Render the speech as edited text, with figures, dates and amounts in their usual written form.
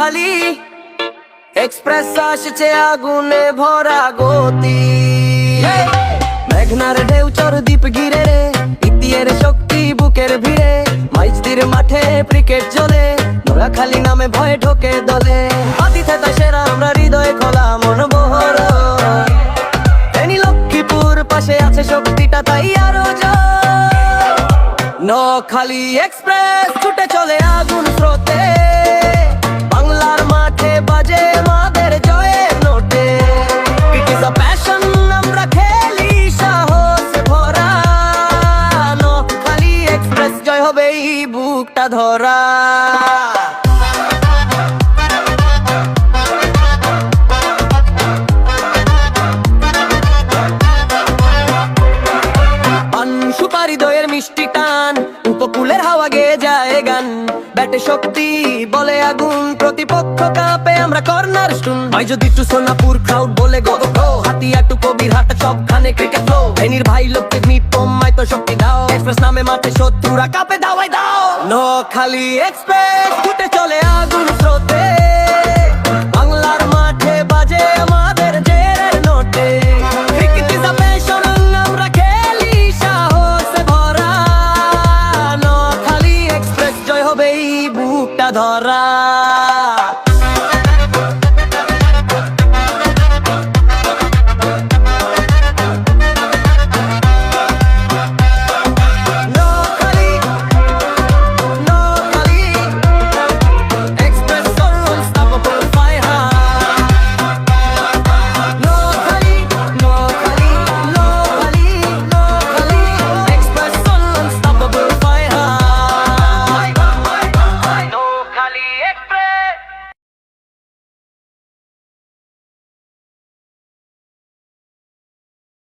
Noakhali express আসছে আগুনে ভরা গতি। মেঘনার ঢেউ চর দ্বীপ ঘিরে রে, ইতিয়ের শক্তি বুকের ভিড়ে, মাইজদির মাঠে ক্রিকেট চলে, নোয়াখালী নামে ভয়ে ঢোকে দলে। আতিথে তা সেরা আমরা হৃদয়ে খোলা মন বহর, ফেনী লক্ষ্মীপুর পাশে আছে শক্তিটা তাই আরো জোর। নোয়াখালী এক্সপ্রেস ছুটে চলে আগুন স্রোতে, বাংলার মাঠে বাজে মাদের জয়ের নোটে। ইট ইজ আ প্যাশন, আমরা খেলি সাহস ভরা, নোয়াখালী এক্সপ্রেস জয় হবে এই বুকটা ধরা। সুপারি দইয়ের মিষ্টি টান, উপকূলের হাওয়া গেয়ে যায় গান, ব্যাটে শক্তি বলে আগুন, প্রতিপক্ষ কাঁপে আমরা কর্নার স্টোন। ভাই যদি টু সোনাপুর ক্রাউড বলে গো গো, হাতিয়া টু কবির হাটা সবখানে ক্রিকেট ফ্লো। ফেনীর ভাই লোককে নিপমায় তো শক্তি দাও, এক্সপ্রেস নামে মাঠে শত্রুরা কাঁপে দাওয়াই দাও। নোয়াখালী এক্সপ্রেস ছুটে চলে আগুন স্রোতে, বাংলার মাঠে বাজে আমাদের জেরের নোটে। ক্রিকেট ইজ আ প্যাশন, আমরা খেলি সাহস ভরা, নোয়াখালী এক্সপ্রেস জয় হবে এই বুকটা ধরা।